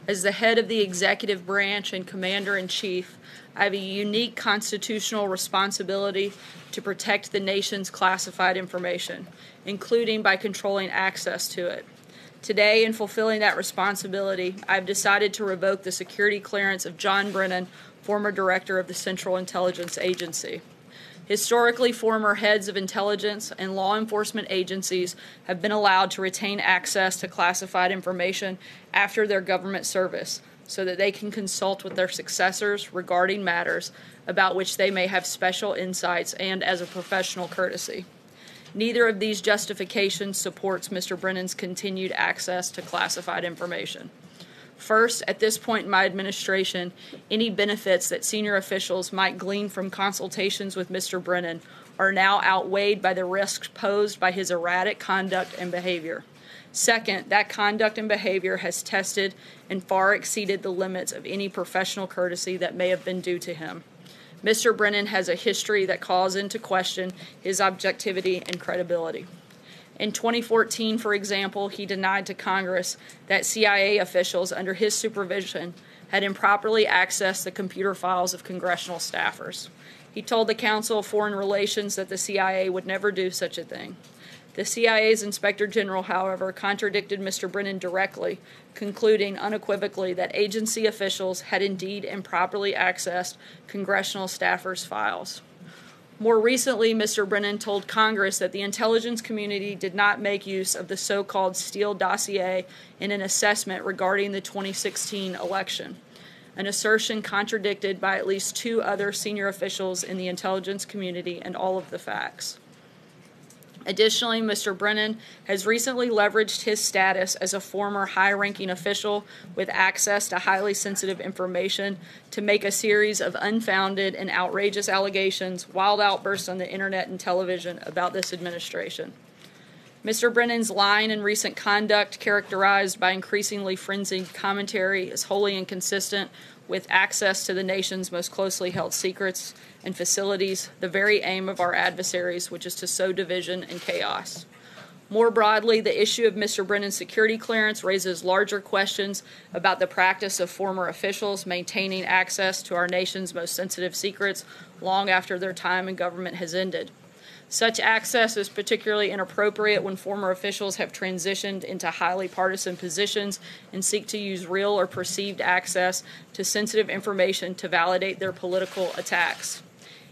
As the head of the executive branch and commander-in-chief, I have a unique constitutional responsibility to protect the nation's classified information, including by controlling access to it. Today, in fulfilling that responsibility, I have decided to revoke the security clearance of John Brennan, former director of the Central Intelligence Agency. Historically, former heads of intelligence and law enforcement agencies have been allowed to retain access to classified information after their government service so that they can consult with their successors regarding matters about which they may have special insights and as a professional courtesy. Neither of these justifications supports Mr. Brennan's continued access to classified information. First, at this point in my administration, any benefits that senior officials might glean from consultations with Mr. Brennan are now outweighed by the risks posed by his erratic conduct and behavior. Second, that conduct and behavior has tested and far exceeded the limits of any professional courtesy that may have been due to him. Mr. Brennan has a history that calls into question his objectivity and credibility. In 2014, for example, he denied to Congress that CIA officials under his supervision had improperly accessed the computer files of congressional staffers. He told the Council of Foreign Relations that the CIA would never do such a thing. The CIA's Inspector General, however, contradicted Mr. Brennan directly, concluding unequivocally that agency officials had indeed improperly accessed congressional staffers' files. More recently, Mr. Brennan told Congress that the intelligence community did not make use of the so-called Steele dossier in an assessment regarding the 2016 election, an assertion contradicted by at least two other senior officials in the intelligence community and all of the facts. Additionally, Mr. Brennan has recently leveraged his status as a former high-ranking official with access to highly sensitive information to make a series of unfounded and outrageous allegations, wild outbursts on the internet and television about this administration. Mr. Brennan's lying and recent conduct, characterized by increasingly frenzied commentary, is wholly inconsistent with access to the nation's most closely held secrets and facilities, the very aim of our adversaries, which is to sow division and chaos. More broadly, the issue of Mr. Brennan's security clearance raises larger questions about the practice of former officials maintaining access to our nation's most sensitive secrets long after their time in government has ended. Such access is particularly inappropriate when former officials have transitioned into highly partisan positions and seek to use real or perceived access to sensitive information to validate their political attacks.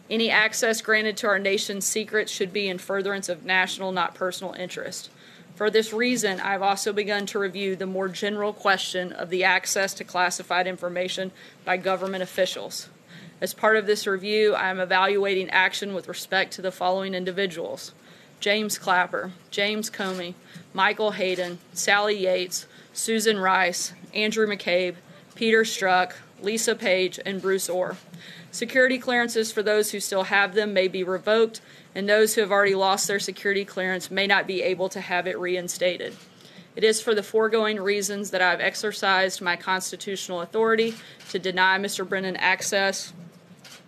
Any access granted to our nation's secrets should be in furtherance of national, not personal interest. For this reason, I've also begun to review the more general question of the access to classified information by government officials. As part of this review, I am evaluating action with respect to the following individuals: James Clapper, James Comey, Michael Hayden, Sally Yates, Susan Rice, Andrew McCabe, Peter Strzok, Lisa Page, and Bruce Orr. Security clearances for those who still have them may be revoked, and those who have already lost their security clearance may not be able to have it reinstated. It is for the foregoing reasons that I have exercised my constitutional authority to deny Mr. Brennan access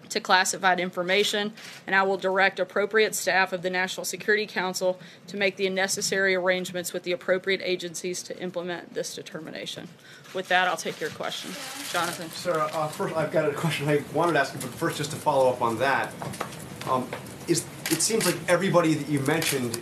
to classified information, and I will direct appropriate staff of the National Security Council to make the necessary arrangements with the appropriate agencies to implement this determination. With that, I'll take your question. Jonathan. Sir, first I've got a question I wanted to ask you, but first just to follow up on that. It seems like everybody that you mentioned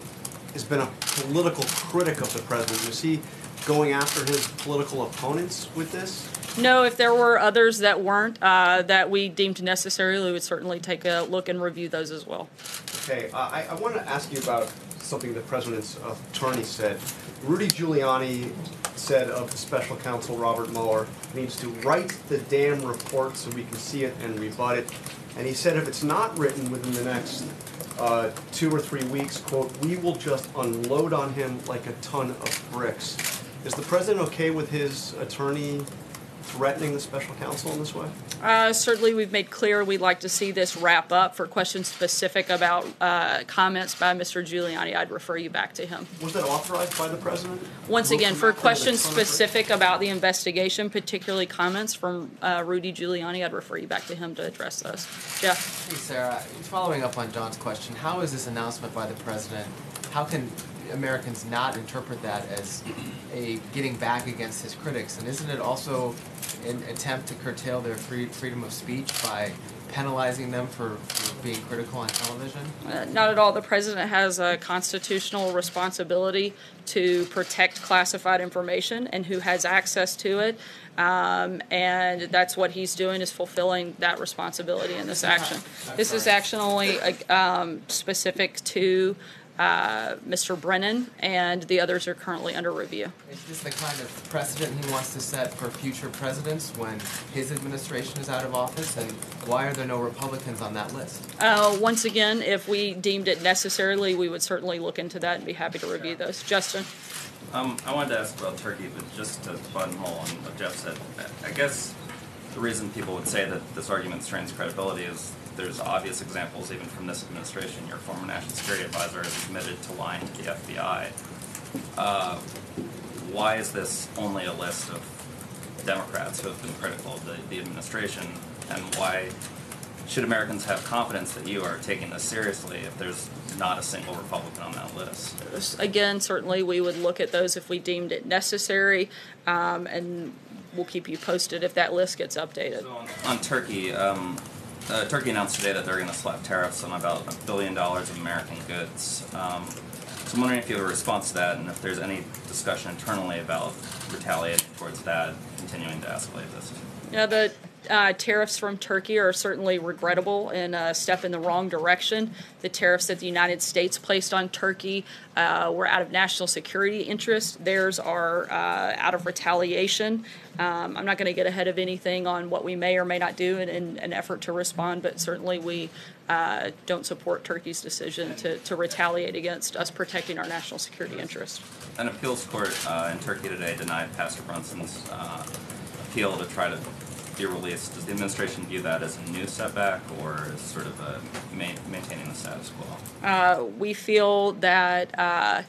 has been a political critic of the president. Is he going after his political opponents with this? No, if there were others that weren't, that we deemed necessary, we would certainly take a look and review those as well. Okay, I want to ask you about something the president's attorney said. Rudy Giuliani said of the special counsel Robert Mueller needs to write the damn report so we can see it and rebut it. And he said if it's not written within the next 2 or 3 weeks, quote, we will just unload on him like a ton of bricks. Is the president okay with his attorney threatening the special counsel in this way? Certainly, we've made clear we'd like to see this wrap up. For questions specific about comments by Mr. Giuliani, I'd refer you back to him. Was that authorized by the president? Once again, for questions specific about the investigation, particularly comments from Rudy Giuliani, I'd refer you back to him to address those. Jeff? Hey, Sarah. Following up on John's question, how is this announcement by the president, how can Americans not interpret that as a getting back against his critics? And isn't it also an attempt to curtail their freedom of speech by penalizing them for being critical on television? Not at all. The president has a constitutional responsibility to protect classified information and who has access to it. And that's what he's doing, is fulfilling that responsibility in this action. This is action only specific to Mr. Brennan, and the others are currently under review. Is this the kind of precedent he wants to set for future presidents when his administration is out of office? And why are there no Republicans on that list? Once again, if we deemed it necessarily, we would certainly look into that and be happy to review those. Justin? I wanted to ask about Turkey, but just to buttonhole on what Jeff said, I guess the reason people would say that this argument strains credibility is there's obvious examples, even from this administration. Your former national security advisor has admitted to lying to the FBI. Why is this only a list of Democrats who have been critical of the administration, and why should Americans have confidence that you are taking this seriously if there's not a single Republican on that list? Again, certainly we would look at those if we deemed it necessary, and we'll keep you posted if that list gets updated. So on Turkey, Turkey announced today that they're going to slap tariffs on about $1 billion of American goods. So I'm wondering if you have a response to that, and if there's any discussion internally about retaliating towards that, continuing to escalate this. Yeah, the tariffs from Turkey are certainly regrettable and a step in the wrong direction. The tariffs that the United States placed on Turkey were out of national security interest. Theirs are out of retaliation. I'm not going to get ahead of anything on what we may or may not do in an effort to respond, but certainly we don't support Turkey's decision to retaliate against us protecting our national security interest. An appeals court in Turkey today denied Pastor Brunson's appeal to try to be released. Does the administration view that as a new setback, or as sort of maintaining the status quo? We feel that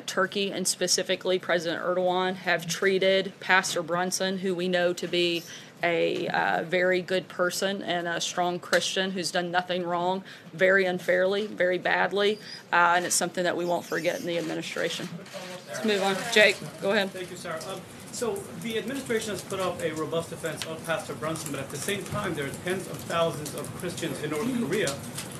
Turkey, and specifically President Erdogan, have treated Pastor Brunson, who we know to be a very good person and a strong Christian who's done nothing wrong, very unfairly, very badly, and it's something that we won't forget in the administration. Let's move on. Jake, go ahead. Thank you, Sarah. So the administration has put up a robust defense of Pastor Brunson, but at the same time, there are tens of thousands of Christians in North Korea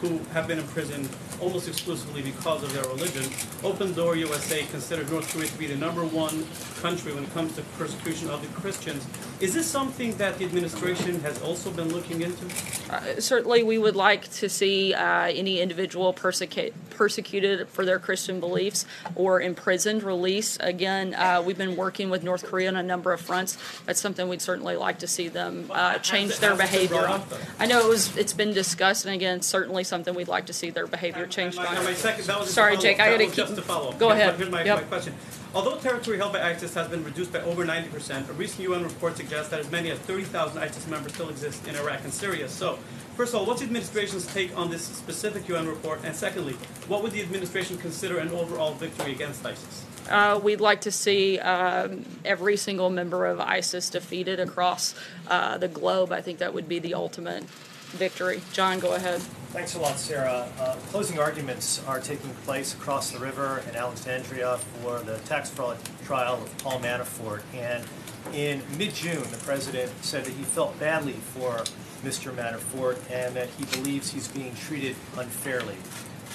who have been imprisoned almost exclusively because of their religion. Open Door USA considered North Korea to be the #1 country when it comes to persecution of the Christians. Is this something that the administration has also been looking into? Certainly, we would like to see any individual persecuted for their Christian beliefs or imprisoned released. Again, we've been working with North Korea on a number of fronts. That's something we'd certainly like to see them change their behavior on. I know it's been discussed, and again, certainly something we'd like to see their behavior changed on. Sorry, Jake, I got to keep. Just to follow up. Go ahead. Here's my question. Although territory held by ISIS has been reduced by over 90%, a recent UN report suggests that as many as 30,000 ISIS members still exist in Iraq and Syria. So, first of all, what's the administration's take on this specific UN report? And secondly, what would the administration consider an overall victory against ISIS? We'd like to see every single member of ISIS defeated across the globe. I think that would be the ultimate victory. John, go ahead. Thanks a lot, Sarah. Closing arguments are taking place across the river in Alexandria for the tax fraud trial of Paul Manafort. And in mid-June, the president said that he felt badly for Mr. Manafort and that he believes he's being treated unfairly.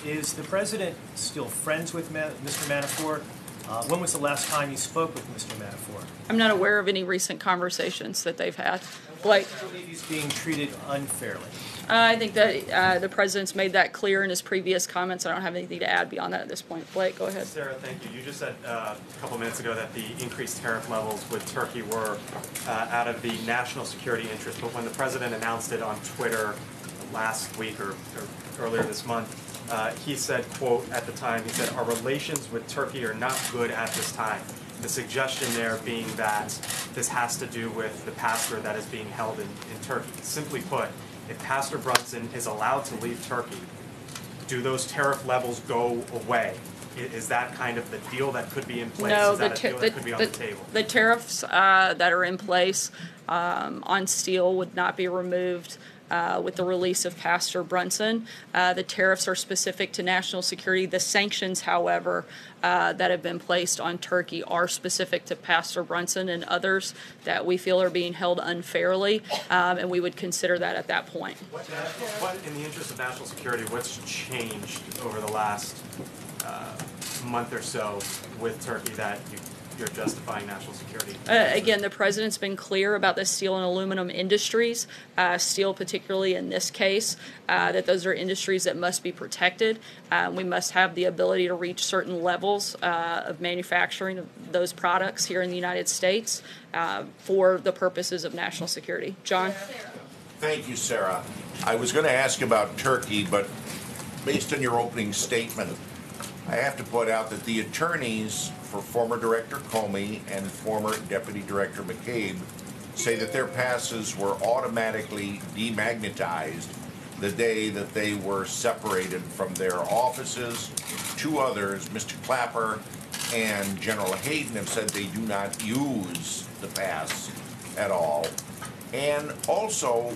Is the president still friends with Mr. Manafort? When was the last time you spoke with Mr. Manafort? I'm not aware of any recent conversations that they've had. Blake? I believe he's being treated unfairly. I think that the president's made that clear in his previous comments. I don't have anything to add beyond that at this point. Blake, go ahead. Sarah, thank you. You just said a couple minutes ago that the increased tariff levels with Turkey were out of the national security interest, but when the president announced it on Twitter last week or earlier this month, he said, quote, at the time, he said, "Our relations with Turkey are not good at this time." The suggestion there being that this has to do with the pastor that is being held in Turkey. Simply put, if Pastor Brunson is allowed to leave Turkey, do those tariff levels go away? Is that kind of the deal that could be in place? No, is that a deal that could be on the table? The tariffs that are in place on steel would not be removed with the release of Pastor Brunson. The tariffs are specific to national security. The sanctions, however, that have been placed on Turkey are specific to Pastor Brunson and others that we feel are being held unfairly, and we would consider that at that point. What, in the interest of national security, what's changed over the last month or so with Turkey that you're justifying national security? Again, the president's been clear about the steel and aluminum industries, steel particularly in this case, that those are industries that must be protected. We must have the ability to reach certain levels of manufacturing of those products here in the United States for the purposes of national security. John? Thank you, Sarah. I was going to ask about Turkey, but based on your opening statement, I have to point out that the attorneys for former Director Comey and former Deputy Director McCabe say that their passes were automatically demagnetized the day that they were separated from their offices. Two others, Mr. Clapper and General Hayden, have said they do not use the pass at all. And also,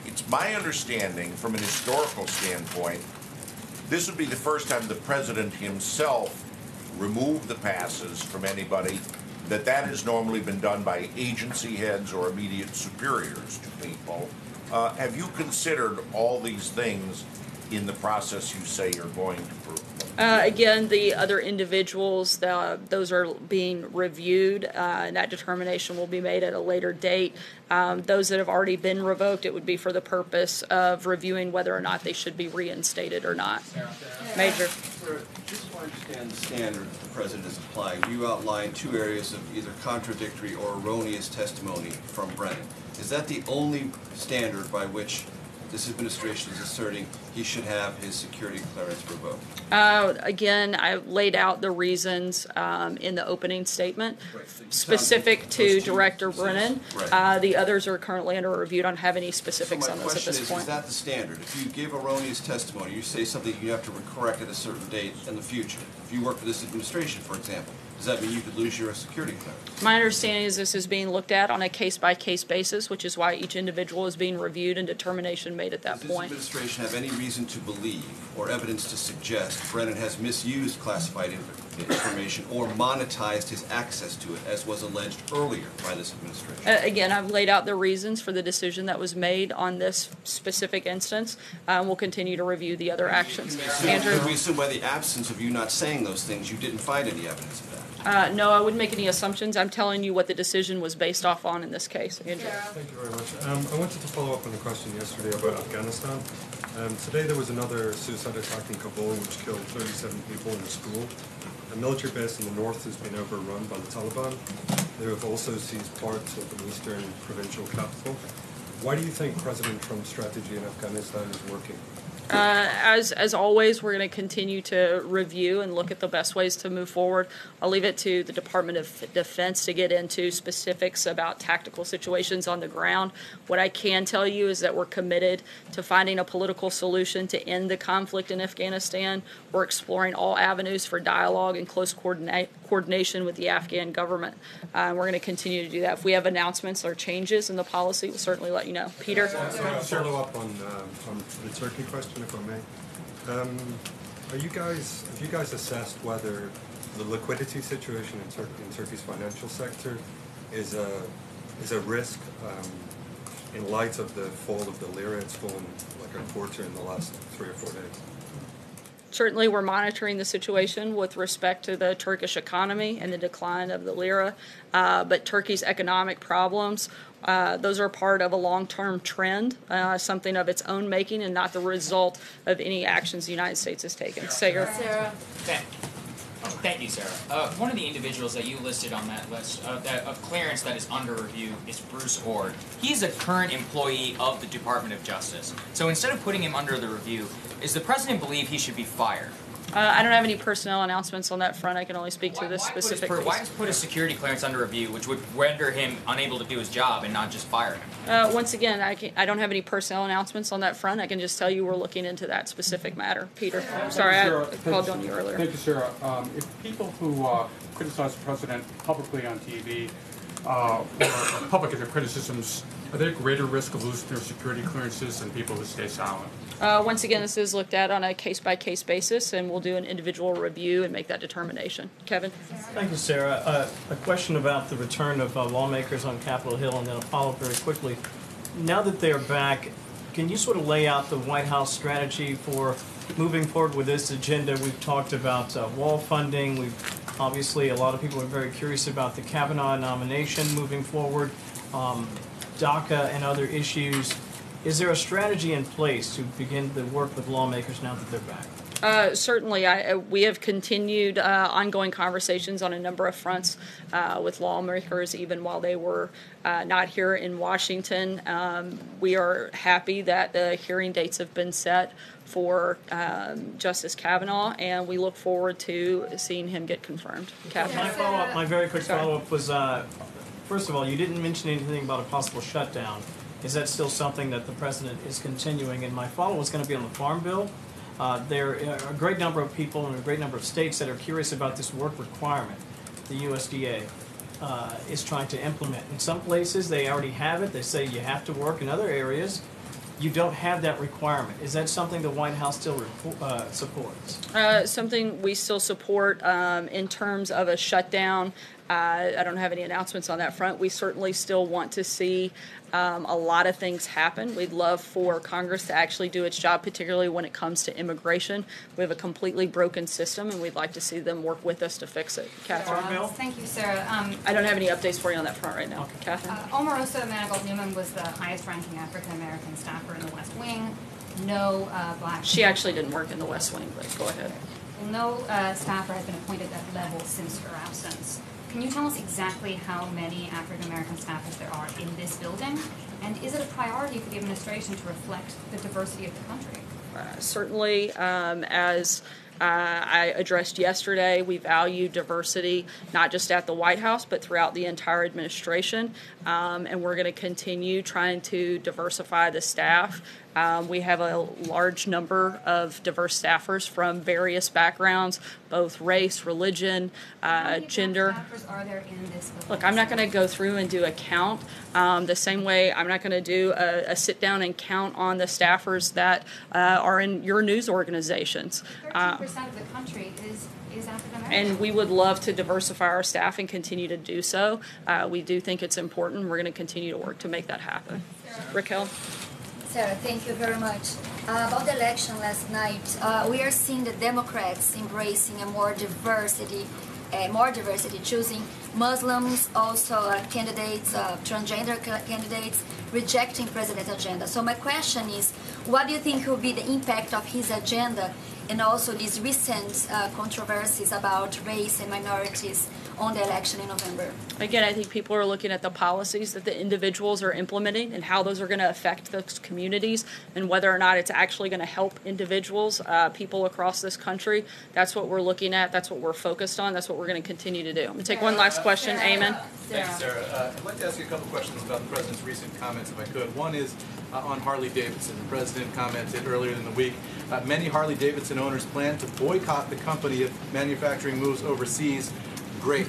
it's my understanding from an historical standpoint, this would be the first time the president himself removed the passes from anybody, that has normally been done by agency heads or immediate superiors to people. Have you considered all these things in the process you say you're going to prove? Again, the other individuals, those are being reviewed, and that determination will be made at a later date. Those that have already been revoked, it would be for the purpose of reviewing whether or not they should be reinstated or not. Major. Just to understand the standard the president is applying, you outlined two areas of either contradictory or erroneous testimony from Brennan. Is that the only standard by which this administration is asserting he should have his security clearance revoked? Again, I laid out the reasons in the opening statement, Right. specific to Director Brennan. Right. The others are currently under review. I don't have any specifics So on my this at question this point. is that the standard? If you give erroneous testimony, you say something you have to correct at a certain date in the future. If you work for this administration, for example, does that mean you could lose your security clearance? My understanding is this is being looked at on a case-by-case basis, which is why each individual is being reviewed and determination made at that Does this point. administration have any reason to believe or evidence to suggest Brennan has misused classified information or monetized his access to it, as was alleged earlier by this administration? Again, I've laid out the reasons for the decision that was made on this specific instance. We'll continue to review the other actions. Andrew? Can we assume by the absence of you not saying those things, you didn't find any evidence of that? No, I wouldn't make any assumptions. I'm telling you what the decision was based off on in this case. Andrew? Thank you very much. I wanted to follow up on the question yesterday about Afghanistan. Today there was another suicide attack in Kabul which killed 37 people in a school. A military base in the north has been overrun by the Taliban. They have also seized parts of the eastern provincial capital. Why do you think President Trump's strategy in Afghanistan is working? As always, we're going to continue to review and look at the best ways to move forward. I'll leave it to the Department of Defense to get into specifics about tactical situations on the ground. What I can tell you is that we're committed to finding a political solution to end the conflict in Afghanistan. We're exploring all avenues for dialogue and close coordination with the Afghan government. We're going to continue to do that. If we have announcements or changes in the policy, we'll certainly let you know. Peter? Follow up on the Turkey question, if I may. Have you guys assessed whether the liquidity situation in Turkey's financial sector is a risk in light of the fall of the lira? It's fallen like a quarter in the last 3 or 4 days. Certainly, we're monitoring the situation with respect to the Turkish economy and the decline of the lira, but Turkey's economic problems, those are part of a long-term trend, something of its own making and not the result of any actions the United States has taken. Sarah? Thank you, Sarah. One of the individuals that you listed on that list of clearance that is under review is Bruce Ord. He's a current employee of the Department of Justice. So instead of putting him under the review, does the president believe he should be fired? I don't have any personnel announcements on that front. I can only speak to this specific case. Why just put a security clearance under review, which would render him unable to do his job and not just fire him? Once again, I don't have any personnel announcements on that front. I can just tell you we're looking into that specific matter. Peter, sorry, I called on you earlier. Thank you, Sarah. If people who criticize the president publicly on TV, or public in their criticisms Are they at greater risk of losing their security clearances than people who stay silent? Once again, this is looked at on a case-by-case basis, and we'll do an individual review and make that determination. Kevin? Thank you, Sarah. A question about the return of lawmakers on Capitol Hill, and then a follow-up very quickly. Now that they're back, can you sort of lay out the White House strategy for moving forward with this agenda? We've talked about wall funding. Obviously, a lot of people are very curious about the Kavanaugh nomination moving forward, DACA and other issues. Is there a strategy in place to begin to work with lawmakers now that they're back? Certainly. We have continued ongoing conversations on a number of fronts with lawmakers, even while they were not here in Washington. We are happy that the hearing dates have been set for Justice Kavanaugh, and we look forward to seeing him get confirmed. Catherine? My very quick follow-up was, first of all, you didn't mention anything about a possible shutdown. Is that still something that the president is continuing? And my follow-up is going to be on the Farm Bill. There are a great number of people in a great number of states that are curious about this work requirement the USDA is trying to implement. In some places, they already have it. They say you have to work. In other areas, you don't have that requirement. Is that something the White House still supports? Something we still support in terms of a shutdown. I don't have any announcements on that front. We certainly still want to see a lot of things happen. We'd love for Congress to actually do its job, particularly when it comes to immigration. We have a completely broken system, and we'd like to see them work with us to fix it. Catherine? Thank you, Sarah. I don't have any updates for you on that front right now. Okay. Catherine? Omarosa Manigault Newman was the highest-ranking African-American staffer in the West Wing. No black... She actually didn't work in the West Wing, but go ahead. No staffer has been appointed at that level since her absence. Can you tell us exactly how many African-American staffers there are in this building? And is it a priority for the administration to reflect the diversity of the country? Certainly, as I addressed yesterday, we value diversity not just at the White House, but throughout the entire administration. And we're going to continue trying to diversify the staff. We have a large number of diverse staffers from various backgrounds, both race, religion, gender. How many staffers are there in this building? Look, I'm not going to go through and do a count. The same way I'm not going to do a sit down and count on the staffers that are in your news organizations. 13% of the country is African American. And we would love to diversify our staff and continue to do so. We do think it's important. We're going to continue to work to make that happen. Raquel? Sarah, thank you very much. About the election last night, we are seeing the Democrats embracing a more diversity, choosing Muslims, also candidates, transgender candidates, rejecting president's agenda. So my question is, what do you think will be the impact of his agenda and also these recent controversies about race and minorities on the election in November? Again, I think people are looking at the policies that the individuals are implementing and how those are going to affect those communities and whether or not it's actually going to help individuals, people across this country. That's what we're looking at. That's what we're focused on. That's what we're going to continue to do. I'm going to take one last question. Eamon? Thanks, Sarah. I'd like to ask you a couple questions about the President's recent comments, if I could. One is on Harley-Davidson. The President commented earlier in the week, many Harley-Davidson owners plan to boycott the company if manufacturing moves overseas. Great.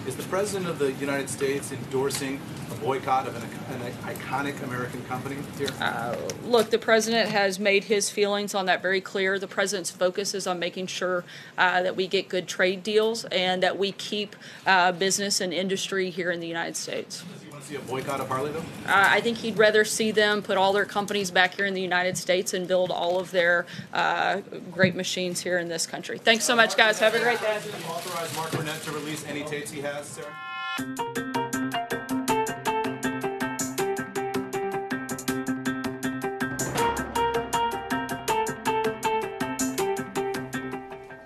Is the President of the United States endorsing a boycott of an iconic American company here? Look, the President has made his feelings on that very clear. The President's focus is on making sure that we get good trade deals and that we keep business and industry here in the United States. Does he want to see a boycott of Harley, though? I think he'd rather see them put all their companies back here in the United States and build all of their great machines here in this country. Thanks so much, guys. Have a great day. Authorize Mark Burnett to release any tapes he has, Sarah?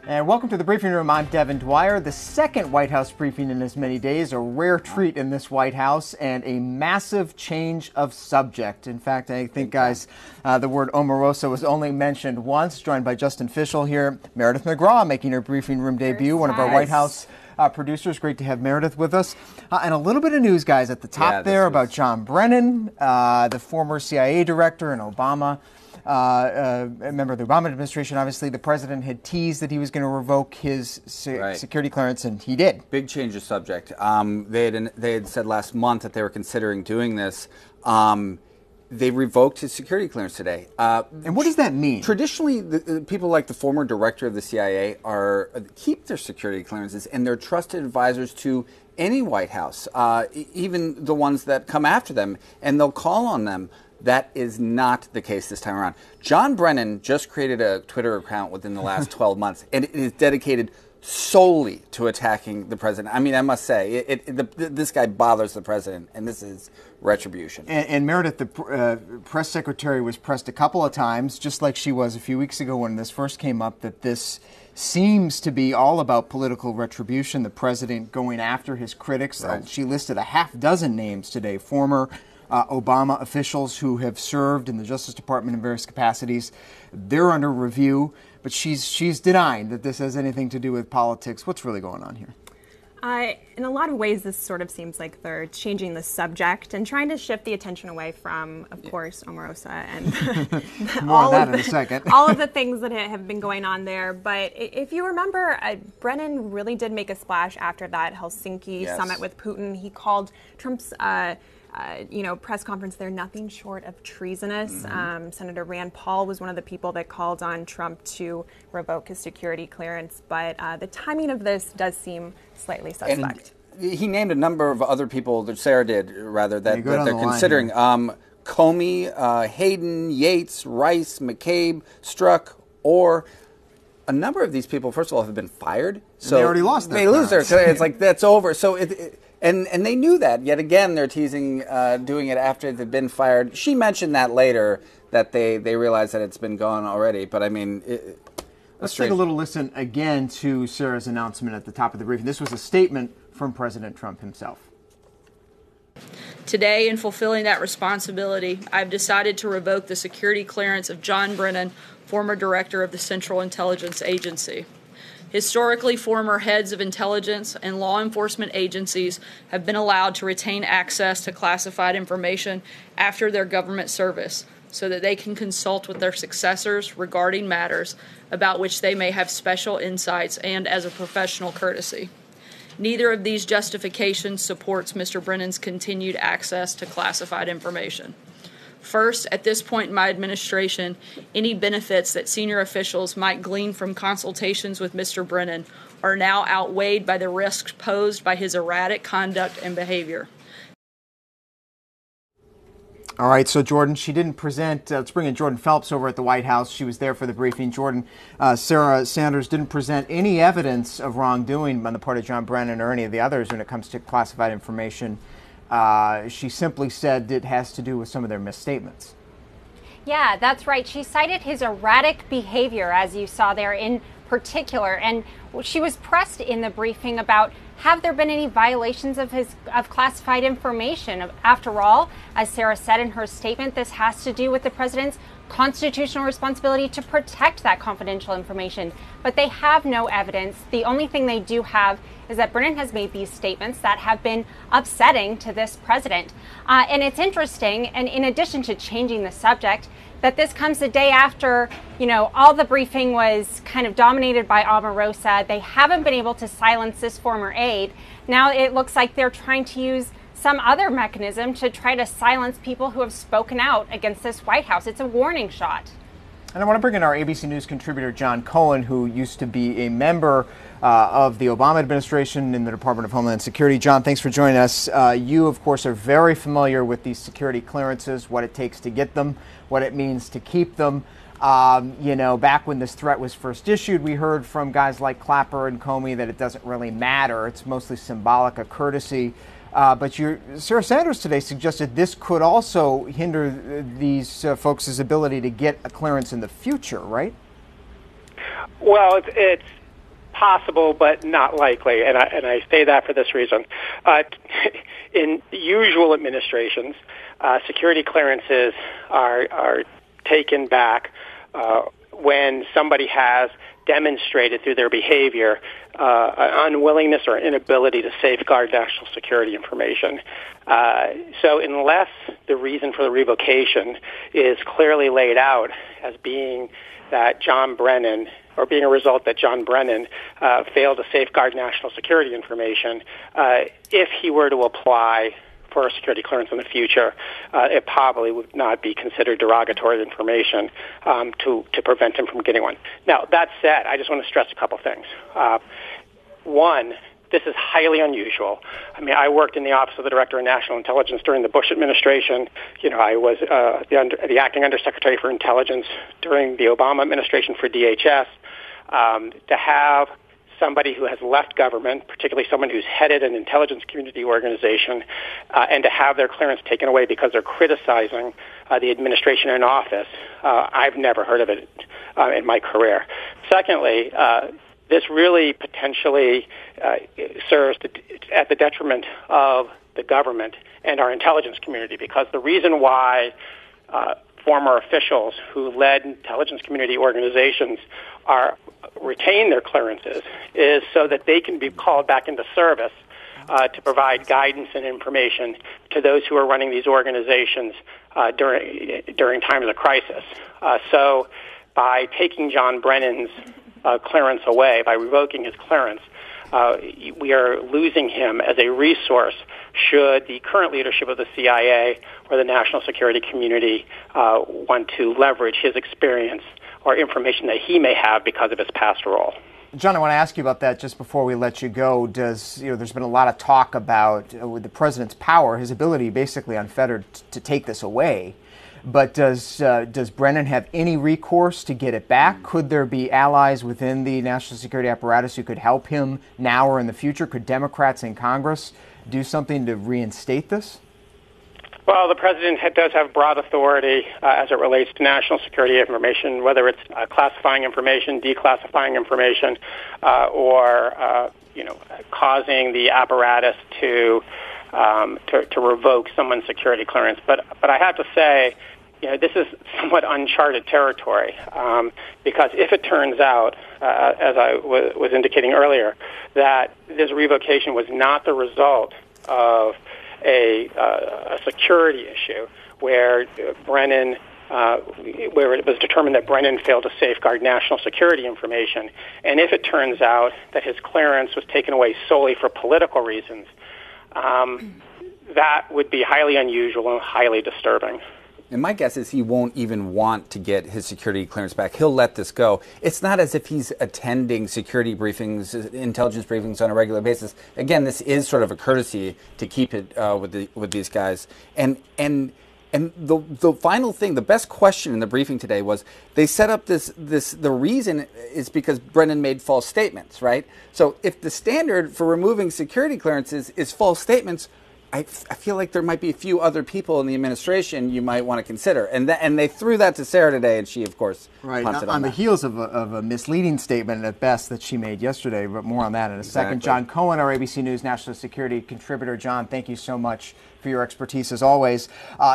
And welcome to the briefing room. I'm Devin Dwyer. The second White House briefing in as many days, a rare treat in this White House, and a massive change of subject. In fact, I think, guys, the word Omarosa was only mentioned once. Joined by Justin Fischel here, Meredith McGraw making her briefing room debut, one of our White House producers. Great to have Meredith with us. And a little bit of news, guys, at the top there about John Brennan, the former CIA director and Obama. a member of the Obama administration. Obviously, the president had teased that he was going to revoke his security clearance, and he did. Big change of subject. They had said last month that they were considering doing this. They revoked his security clearance today. And what does that mean? Traditionally, the people like the former director of the CIA keep their security clearances, and they're trusted advisors to any White House, even the ones that come after them, and they'll call on them. That is not the case this time around. John Brennan just created a Twitter account within the last 12 months, and it is dedicated solely to attacking the president. I mean, I must say, this guy bothers the president, and this is retribution. And Meredith, the press secretary, was pressed a couple of times, just like she was a few weeks ago when this first came up, that this seems to be all about political retribution, the president going after his critics. Right. She listed a half dozen names today, former Obama officials who have served in the Justice Department in various capacities. They're under review, but she's denying that this has anything to do with politics. What's really going on here? In a lot of ways, this sort of seems like they're changing the subject and trying to shift the attention away from, of course, Omarosa and more on that in a second. all of the things that have been going on there. But if you remember, Brennan really did make a splash after that Helsinki summit with Putin. He called Trump's press conference there nothing short of treasonous. Mm-hmm. Senator Rand Paul was one of the people that called on Trump to revoke his security clearance, but the timing of this does seem slightly suspect. And he named a number of other people, that Sarah did, rather, that they're considering. Comey, Hayden, Yates, Rice, McCabe, Strzok, or a number of these people, first of all, have been fired. So they already lost their They lose their clearance. It's like, that's over. So And they knew that. Yet again, they're teasing doing it after they've been fired. She mentioned that later, that they realized that it's been gone already. But I mean, let's take a little listen again to Sarah's announcement at the top of the briefing. This was a statement from President Trump himself. Today, in fulfilling that responsibility, I've decided to revoke the security clearance of John Brennan, former director of the Central Intelligence Agency. Historically, former heads of intelligence and law enforcement agencies have been allowed to retain access to classified information after their government service so that they can consult with their successors regarding matters about which they may have special insights and as a professional courtesy. Neither of these justifications supports Mr. Brennan's continued access to classified information. First, at this point in my administration, any benefits that senior officials might glean from consultations with Mr. Brennan are now outweighed by the risks posed by his erratic conduct and behavior. All right, so Jordan, she didn't present. Let's bring in Jordan Phelps over at the White House. She was there for the briefing. Jordan, Sarah Sanders didn't present any evidence of wrongdoing on the part of John Brennan or any of the others when it comes to classified information. She simply said it has to do with some of their misstatements. Yeah, that's right. She cited his erratic behavior, as you saw there in particular. And she was pressed in the briefing about, have there been any violations of classified information? After all, as Sarah said in her statement, this has to do with the president's constitutional responsibility to protect that confidential information. But they have no evidence. The only thing they do have is that Brennan has made these statements that have been upsetting to this president. And it's interesting, and in addition to changing the subject, that this comes the day after, all the briefing was kind of dominated by Omarosa. They haven't been able to silence this former aide. Now it looks like they're trying to use some other mechanism to try to silence people who have spoken out against this White House. It's a warning shot. And I want to bring in our ABC News contributor, John Cohen, who used to be a member of the Obama administration in the Department of Homeland Security. John, thanks for joining us. You, of course, are very familiar with these security clearances, what it takes to get them, what it means to keep them. Back when this threat was first issued, we heard from guys like Clapper and Comey that it doesn't really matter. It's mostly symbolic, a courtesy. But Sarah Sanders today suggested this could also hinder these folks' ability to get a clearance in the future, right? Well, it's possible, but not likely, and I say that for this reason. In usual administrations, security clearances are taken back when somebody has demonstrated through their behavior an unwillingness or inability to safeguard national security information. So unless the reason for the revocation is clearly laid out as being that John Brennan, or being a result that John Brennan failed to safeguard national security information, if he were to apply for a security clearance in the future, it probably would not be considered derogatory information to prevent him from getting one. Now, that said, I just want to stress a couple things. One, this is highly unusual. I mean, I worked in the Office of the Director of National Intelligence during the Bush administration. You know, I was the acting Undersecretary for Intelligence during the Obama administration for DHS. To have somebody who has left government, particularly someone who's headed an intelligence community organization, and to have their clearance taken away because they're criticizing the administration in office, I've never heard of it in my career. Secondly, this really potentially serves at the detriment of the government and our intelligence community, because the reason why former officials who led intelligence community organizations retain their clearances is so that they can be called back into service to provide guidance and information to those who are running these organizations during times of crisis. So by taking John Brennan's clearance away, by revoking his clearance, we are losing him as a resource should the current leadership of the CIA or the national security community want to leverage his experience or information that he may have because of his past role. John, I want to ask you about that just before we let you go. There's been a lot of talk about with the president's power, his ability basically unfettered to take this away. But does Brennan have any recourse to get it back? Could there be allies within the national security apparatus who could help him now or in the future? Could Democrats in Congress do something to reinstate this? Well, the president does have broad authority as it relates to national security information, whether it's classifying information, declassifying information, or causing the apparatus to revoke someone's security clearance. But I have to say, this is somewhat uncharted territory, because if it turns out, as I was indicating earlier, that this revocation was not the result of a security issue where Brennan, where it was determined that Brennan failed to safeguard national security information, and if it turns out that his clearance was taken away solely for political reasons, that would be highly unusual and highly disturbing. And my guess is he won't even want to get his security clearance back. He'll let this go. It's not as if he's attending security briefings, intelligence briefings on a regular basis. Again, this is sort of a courtesy to keep it with these guys. And the final thing, the best question in the briefing today was they set up the reason is because Brennan made false statements, right? So if the standard for removing security clearances is false statements, I feel like there might be a few other people in the administration you might want to consider. And they threw that to Sarah today, and she, of course, punted on the that. heels of a misleading statement at best that she made yesterday, but more on that in a second. John Cohen, our ABC News national security contributor. John, thank you so much for your expertise as always.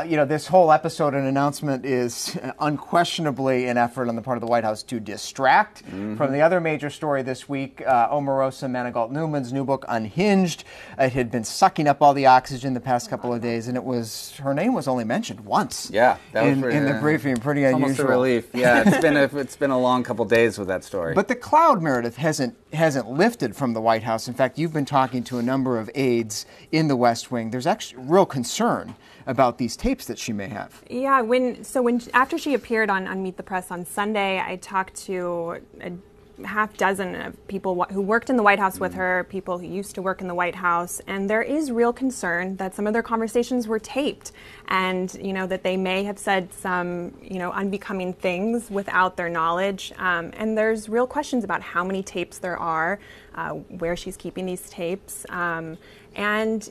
This whole episode and announcement is unquestionably an effort on the part of the White House to distract from the other major story this week, Omarosa Manigault-Newman's new book, Unhinged. It had been sucking up all the oxygen the past couple of days, and her name was only mentioned once. Yeah, that was in the briefing. Pretty it's unusual. Almost a relief. Yeah, it's been a long couple days with that story. But the cloud, Meredith, hasn't lifted from the White House. In fact, you've been talking to a number of aides in the West Wing. There's actually real concern about these tapes that she may have. Yeah, after she appeared on Meet the Press on Sunday, I talked to a half dozen of people who worked in the White House with her, people who used to work in the White House, and there is real concern that some of their conversations were taped, and that they may have said some unbecoming things without their knowledge. And there's real questions about how many tapes there are, where she's keeping these tapes. And,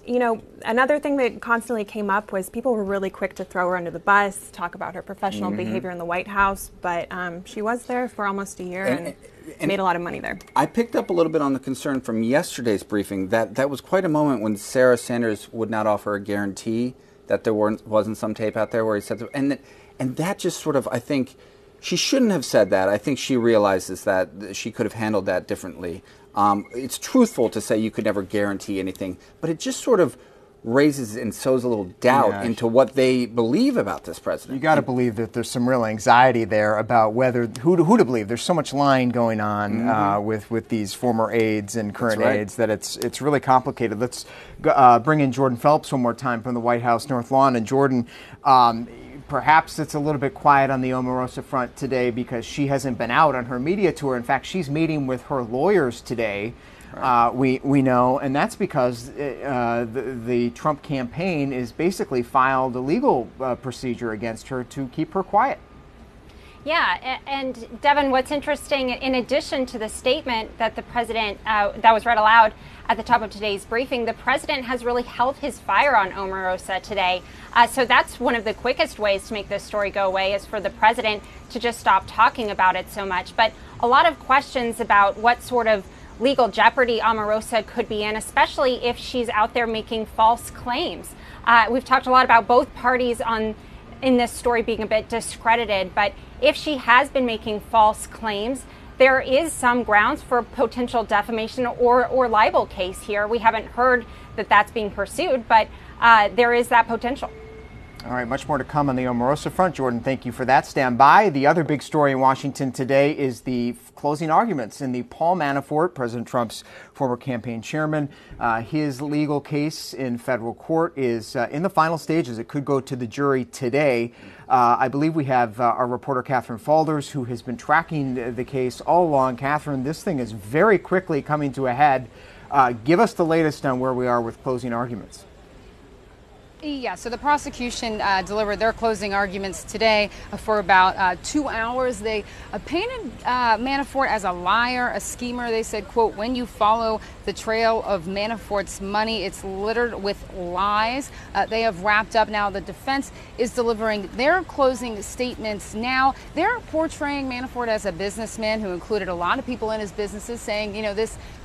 another thing that constantly came up was people were really quick to throw her under the bus, talk about her professional behavior in the White House, but she was there for almost a year and made a lot of money there. I picked up a little bit on the concern from yesterday's briefing that was quite a moment when Sarah Sanders would not offer a guarantee that there wasn't some tape out there where he said, and that just sort of, I think, she shouldn't have said that. I think she realizes that she could have handled that differently. It's truthful to say you could never guarantee anything, but it just sort of raises and sows a little doubt into what they believe about this president. You got to believe that there's some real anxiety there about whether who to believe. There's so much lying going on with these former aides and current aides that it's really complicated. Let's bring in Jordan Phelps one more time from the White House North Lawn. And Jordan, perhaps it's a little bit quiet on the Omarosa front today because she hasn't been out on her media tour. In fact, she's meeting with her lawyers today. We know, and that's because the Trump campaign is basically filed a legal procedure against her to keep her quiet. Yeah, and Devin, what's interesting, in addition to the statement that the president, that was read aloud at the top of today's briefing, the president has really held his fire on Omarosa today. So that's one of the quickest ways to make this story go away, is for the president to just stop talking about it so much. But a lot of questions about what sort of legal jeopardy Omarosa could be in, especially if she's out there making false claims. We've talked a lot about both parties in this story being a bit discredited, but if she has been making false claims, there is some grounds for potential defamation or libel case here. We haven't heard that that's being pursued, but there is that potential. All right, much more to come on the Omarosa front. Jordan, thank you for that. Stand by. The other big story in Washington today is the closing arguments in the Paul Manafort, President Trump's former campaign chairman. His legal case in federal court is in the final stages. It could go to the jury today. I believe we have our reporter, Catherine Falders, who has been tracking the case all along. Catherine, this thing is very quickly coming to a head. Give us the latest on where we are with closing arguments. Yeah, so the prosecution delivered their closing arguments today for about 2 hours. They painted Manafort as a liar, a schemer. They said, quote, when you follow the trail of Manafort's money, it's littered with lies. They have wrapped up now. The defense is delivering their closing statements now. They're portraying Manafort as a businessman who included a lot of people in his businesses, saying, you know,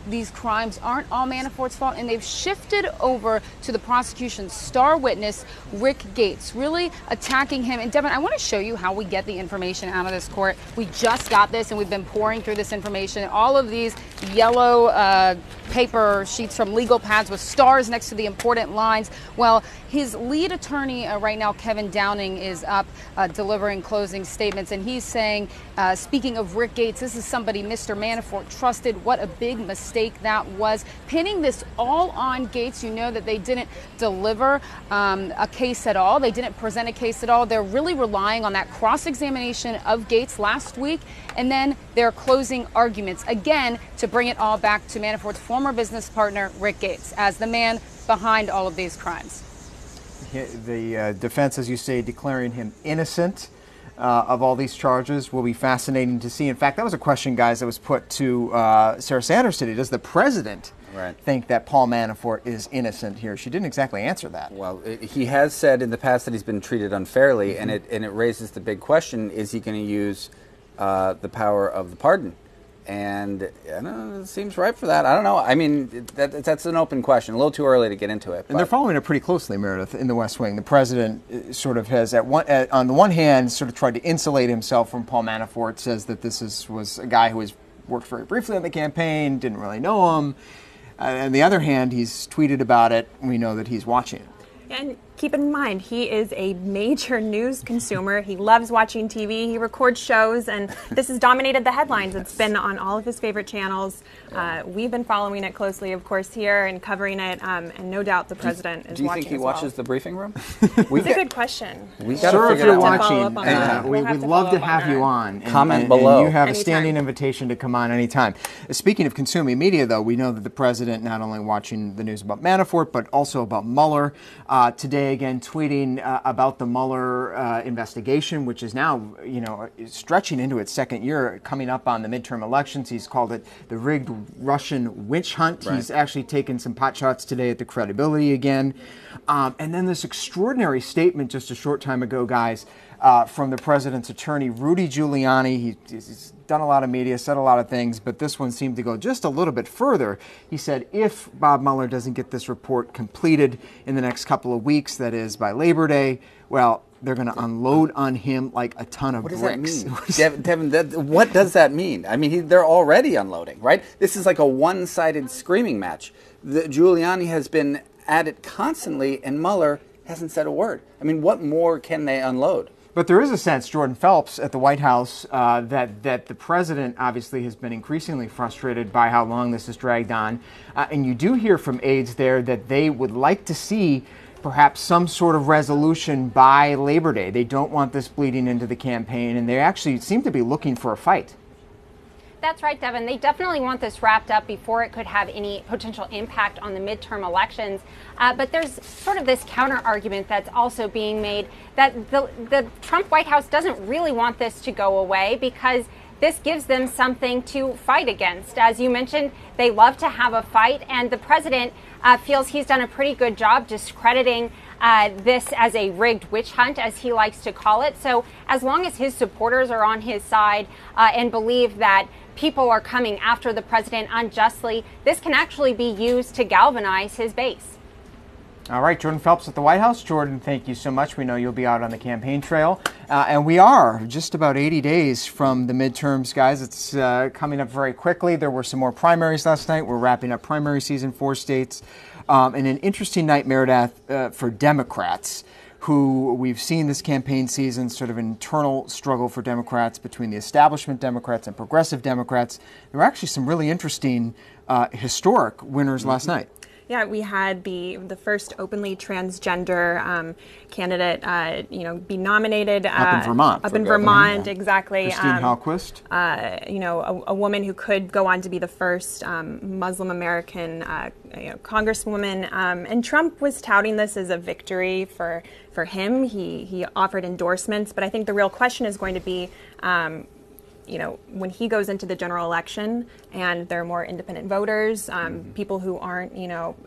these crimes aren't all Manafort's fault, and they've shifted over to the prosecution's star witness, Rick Gates, really attacking him. And Devin, I want to show you how we get the information out of this court. We just got this, and we've been pouring through this information. All of these yellow paper sheets from legal pads with stars next to the important lines. Well, his lead attorney right now, Kevin Downing, is up delivering closing statements, and he's saying, speaking of Rick Gates, this is somebody Mr. Manafort trusted. What a big mistake that was. Pinning this all on Gates. You know that they didn't deliver a case at all. They didn't present a case at all. They're really relying on that cross-examination of Gates last week, and then their closing arguments, again, to bring it all back to Manafort's former business partner, Rick Gates, as the man behind all of these crimes. The defense, as you say, declaring him innocent of all these charges will be fascinating to see. In fact, that was a question, guys, that was put to Sarah Sanders today. Does the president think that Paul Manafort is innocent here? She didn't exactly answer that. Well, he has said in the past that he's been treated unfairly, and it raises the big question: is he going to use the power of the pardon? And I don't know, it seems ripe for that. I don't know. I mean, that's an open question. A little too early to get into it. And they're following it pretty closely, Meredith, in the West Wing. The president sort of has, on the one hand, sort of tried to insulate himself from Paul Manafort, says that this was a guy who has worked very briefly on the campaign, didn't really know him. On the other hand, he's tweeted about it. We know that he's watching it. And keep in mind, he is a major news consumer. He loves watching TV. He records shows, and this has dominated the headlines. It's been on all of his favorite channels. We've been following it closely, of course, here and covering it, and no doubt the president is watching. Do you think he watches the briefing room? It's a good question. We got to figure it out. If you're watching, we'd love to have you on. Comment below. And you have a standing invitation to come on anytime. Speaking of consuming media, though, we know that the president not only watching the news about Manafort, but also about Mueller. Today, again, tweeting about the Mueller investigation, which is now, stretching into its second year, coming up on the midterm elections. He's called it the rigged Russian witch hunt. Right. He's actually taken some pot shots today at the credibility again. And then this extraordinary statement just a short time ago, guys, from the president's attorney, Rudy Giuliani. He's done a lot of media, said a lot of things, but this one seemed to go just a little bit further. He said if Bob Mueller doesn't get this report completed in the next couple of weeks, that is by Labor Day, well, They're going to unload on him like a ton of bricks. What does that mean? Devin, what does that mean? I mean, they're already unloading, right? This is like a one-sided screaming match. Giuliani has been at it constantly, and Mueller hasn't said a word. I mean, what more can they unload? But there is a sense, Jordan Phelps at the White House, that the president obviously has been increasingly frustrated by how long this has dragged on. And you do hear from aides there that they would like to see perhaps some sort of resolution by Labor Day. They don't want this bleeding into the campaign, and they actually seem to be looking for a fight. That's right, Devin. They definitely want this wrapped up before it could have any potential impact on the midterm elections. But there's sort of this counter argument that's also being made that the Trump White House doesn't really want this to go away because this gives them something to fight against. As you mentioned, they love to have a fight, and the president feels he's done a pretty good job discrediting this as a rigged witch hunt, as he likes to call it. So as long as his supporters are on his side and believe that people are coming after the president unjustly, this can actually be used to galvanize his base. All right, Jordan Phelps at the White House. Jordan, thank you so much. We know you'll be out on the campaign trail. And we are just about 80 days from the midterms, guys. It's coming up very quickly. There were some more primaries last night. We're wrapping up primary season, 4 states. And an interesting night, Meredith, for Democrats, who we've seen this campaign season, sort of an internal struggle for Democrats between the establishment Democrats and progressive Democrats. There were actually some really interesting historic winners last night. Yeah, we had the first openly transgender candidate, be nominated up in Vermont. Up in Vermont, exactly. Christine Hallquist. A woman who could go on to be the first Muslim American congresswoman. And Trump was touting this as a victory for him. He offered endorsements, but I think the real question is going to be, when he goes into the general election and there are more independent voters, people who aren't,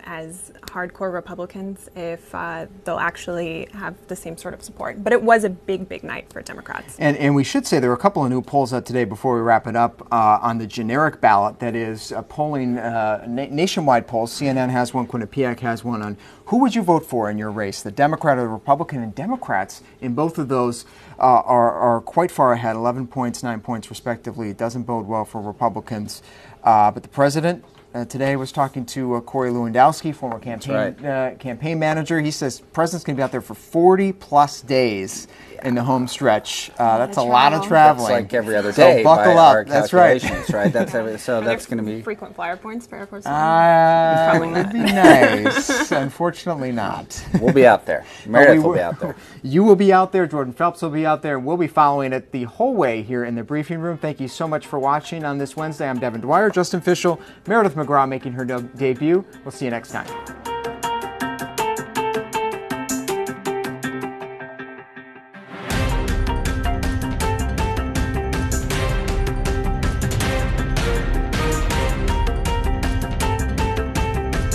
as hardcore Republicans, if they'll actually have the same sort of support. But it was a big, big night for Democrats. And we should say there were a couple of new polls out today before we wrap it up on the generic ballot. That is polling, nationwide polls. CNN has one, Quinnipiac has one on who would you vote for in your race, the Democrat or the Republican. And Democrats in both of those are quite far ahead, 11 points, 9 points respectively. It doesn't bode well for Republicans. But the president today was talking to Corey Lewandowski, former campaign manager. He says the president's going to be out there for 40-plus days in the home stretch. That's a lot of traveling. That's like every other day. So buckle by up. Our That's right. Right. That's that's going to be frequent flyer points for airports. It would be nice. Unfortunately, not. We'll be out there. Meredith will be out there. You will be out there. Jordan Phelps will be out there. We'll be following it the whole way here in the briefing room. Thank you so much for watching on this Wednesday. I'm Devin Dwyer, Justin Fischel, Meredith McGraw making her debut. We'll see you next time.